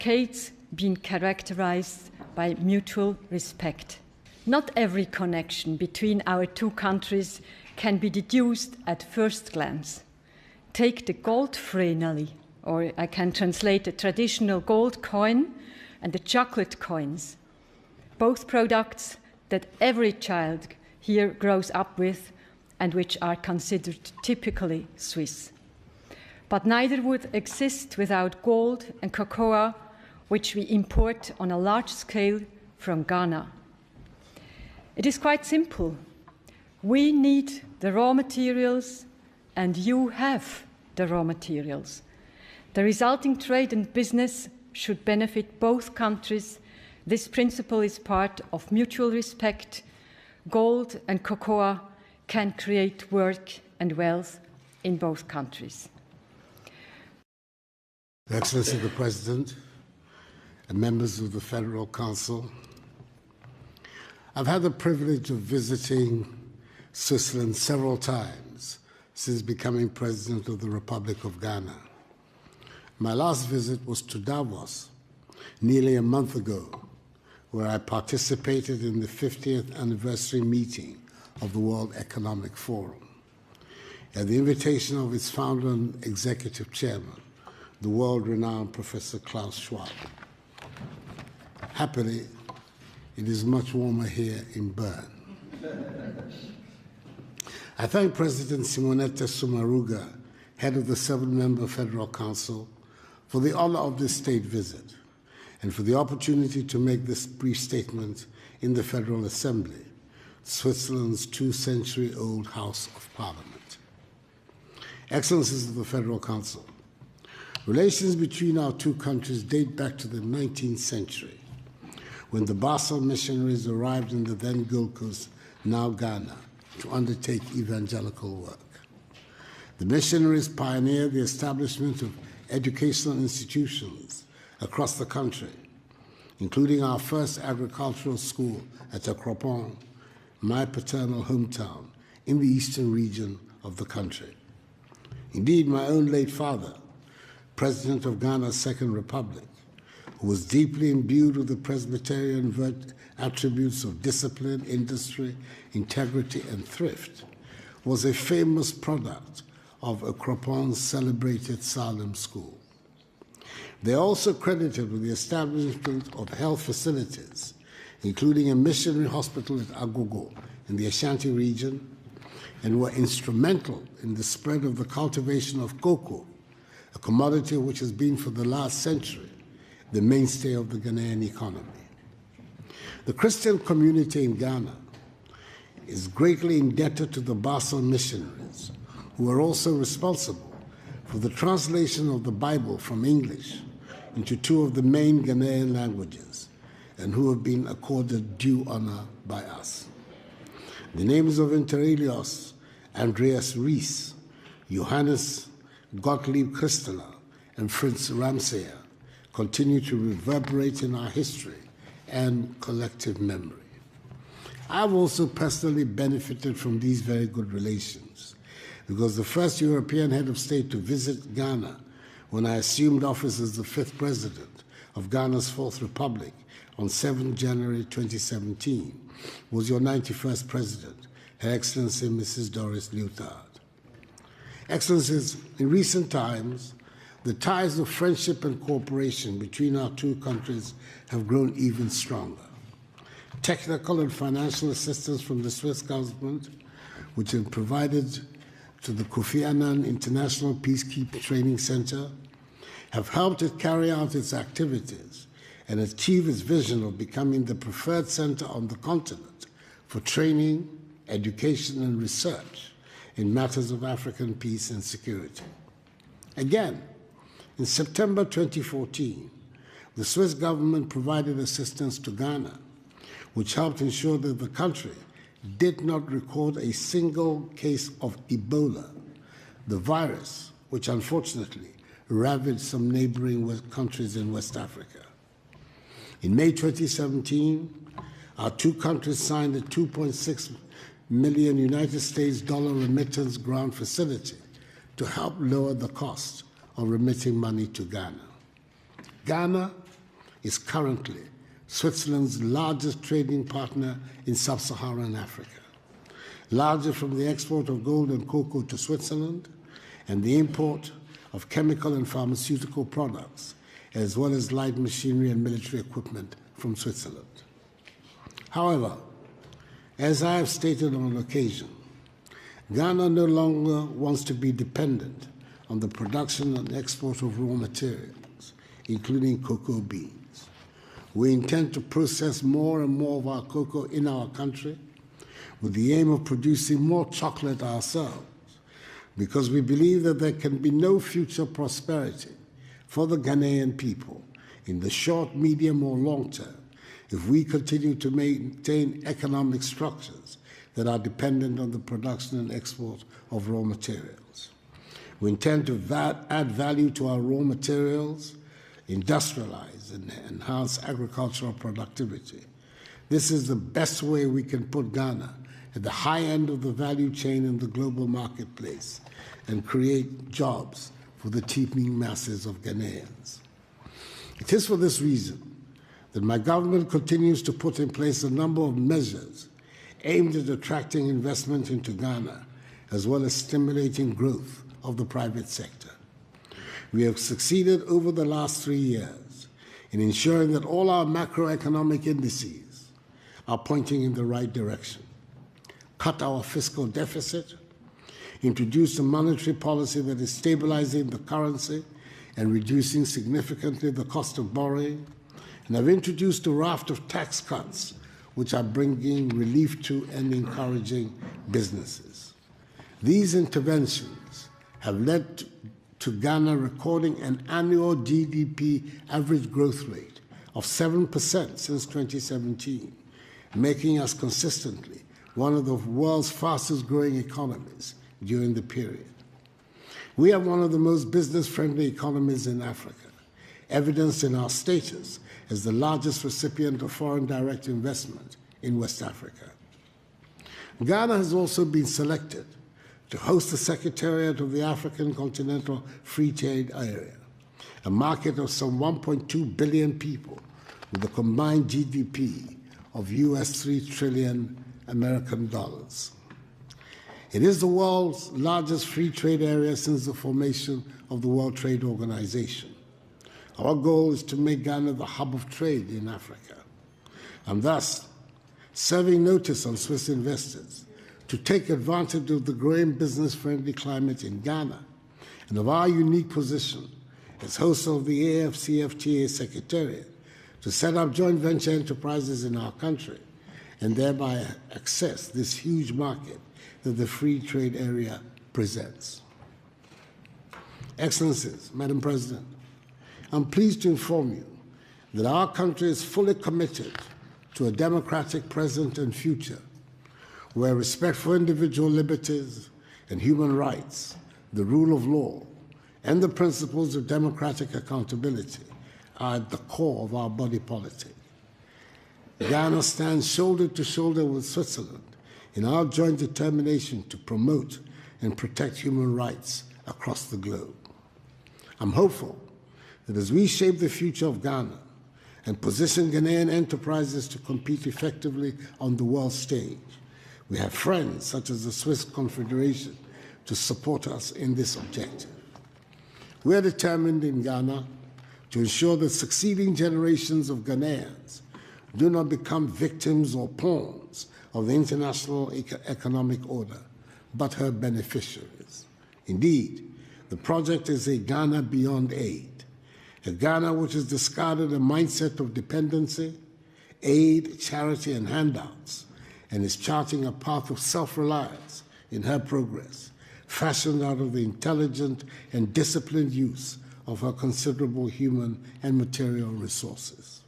decades been characterized by mutual respect. Not every connection between our two countries can be deduced at first glance. Take the gold vreneli, or I can translate the traditional gold coin, and the chocolate coins, both products that every child here grows up with and which are considered typically Swiss. But neither would exist without gold and cocoa, which we import on a large scale from Ghana. It is quite simple. We need the raw materials, and you have the raw materials. The resulting trade and business should benefit both countries. This principle is part of mutual respect. Gold and cocoa can create work and wealth in both countries. Excellency the President and members of the Federal Council, I've had the privilege of visiting Switzerland several times since becoming President of the Republic of Ghana. My last visit was to Davos nearly a month ago, where I participated in the 50th anniversary meeting of the World Economic Forum. At the invitation of its founder and executive chairman, the world-renowned Professor Klaus Schwab. Happily, it is much warmer here in Bern. I thank President Simonetta Sommaruga, head of the 7-member Federal Council, for the honor of this state visit and for the opportunity to make this brief statement in the Federal Assembly, Switzerland's 2-century-old House of Parliament. Excellencies of the Federal Council, relations between our two countries date back to the 19th century, when the Basel missionaries arrived in the then Gold Coast, now Ghana, to undertake evangelical work. The missionaries pioneered the establishment of educational institutions across the country, including our first agricultural school at Exportation, my paternal hometown, in the eastern region of the country. Indeed, my own late father, President of Ghana's Second Republic, who was deeply imbued with the Presbyterian attributes of discipline, industry, integrity, and thrift, was a famous product of Exportation's celebrated Salem School. They are also credited with the establishment of health facilities, including a missionary hospital at Agogo in the Ashanti region, and were instrumental in the spread of the cultivation of cocoa, a commodity which has been for the last century the mainstay of the Ghanaian economy. The Christian community in Ghana is greatly indebted to the Basel missionaries, who are also responsible for the translation of the Bible from English into 2 of the main Ghanaian languages, and who have been accorded due honor by us. The names of Inter Elios, Andreas Ries, Johannes Gottlieb Christeler, and Fritz Ramsayer continue to reverberate in our history and collective memory. I've also personally benefited from these very good relations, because the first European head of state to visit Ghana when I assumed office as the 5th president of Ghana's 4th Republic on 7 January 2017 was your 91st president, Her Excellency Mrs. Doris Leuthard. Excellencies, in recent times, the ties of friendship and cooperation between our two countries have grown even stronger. Technical and financial assistance from the Swiss government, which has provided to the Kofi Annan International Peacekeeping Training Center, have helped it carry out its activities and achieve its vision of becoming the preferred center on the continent for training, education, and research in matters of African peace and security. Again, in September 2014, the Swiss government provided assistance to Ghana, which helped ensure that the country did not record a single case of Ebola, the virus which unfortunately ravaged some neighboring countries in West Africa. In May 2017, our two countries signed a $2.6 million United States remittance grant facility to help lower the cost of remitting money to Ghana. Ghana is currently Switzerland's largest trading partner in sub-Saharan Africa, largely from the export of gold and cocoa to Switzerland and the import of chemical and pharmaceutical products, as well as light machinery and military equipment from Switzerland. However, as I have stated on occasion, Ghana no longer wants to be dependent on the production and export of raw materials, including cocoa beans. We intend to process more and more of our cocoa in our country with the aim of producing more chocolate ourselves, because we believe that there can be no future prosperity for the Ghanaian people in the short, medium, or long term if we continue to maintain economic structures that are dependent on the production and export of raw materials. We intend to add value to our raw materials, industrialize and enhance agricultural productivity. This is the best way we can put Ghana at the high end of the value chain in the global marketplace and create jobs for the teeming masses of Ghanaians. It is for this reason that my government continues to put in place a number of measures aimed at attracting investment into Ghana, as well as stimulating growth of the private sector. We have succeeded over the last 3 years in ensuring that all our macroeconomic indices are pointing in the right direction. Cut our fiscal deficit, introduced a monetary policy that is stabilizing the currency and reducing significantly the cost of borrowing, and have introduced a raft of tax cuts which are bringing relief to and encouraging businesses. These interventions have led to Ghana recording an annual GDP average growth rate of 7% since 2017, making us consistently one of the world's fastest growing economies during the period. We are one of the most business-friendly economies in Africa, evidenced in our status as the largest recipient of foreign direct investment in West Africa. Ghana has also been selected to host the Secretariat of the African Continental Free Trade Area, a market of some 1.2 billion people with a combined GDP of US $3 trillion American dollars. It is the world's largest free trade area since the formation of the World Trade Organization. Our goal is to make Ghana the hub of trade in Africa, and thus serving notice on Swiss investors to take advantage of the growing business-friendly climate in Ghana and of our unique position as host of the AFCFTA Secretariat to set up joint venture enterprises in our country and thereby access this huge market that the free trade area presents. Excellencies, Madam President, I'm pleased to inform you that our country is fully committed to a democratic present and future where respect for individual liberties and human rights, the rule of law, and the principles of democratic accountability are at the core of our body politic. Ghana stands shoulder to shoulder with Switzerland in our joint determination to promote and protect human rights across the globe. I'm hopeful that as we shape the future of Ghana and position Ghanaian enterprises to compete effectively on the world stage, we have friends such as the Swiss Confederation to support us in this objective. We are determined in Ghana to ensure that succeeding generations of Ghanaians do not become victims or pawns of the international economic order, but her beneficiaries. Indeed, the project is a Ghana beyond aid, a Ghana which has discarded a mindset of dependency, aid, charity, and handouts, and is charting a path of self-reliance in her progress, fashioned out of the intelligent and disciplined use of her considerable human and material resources.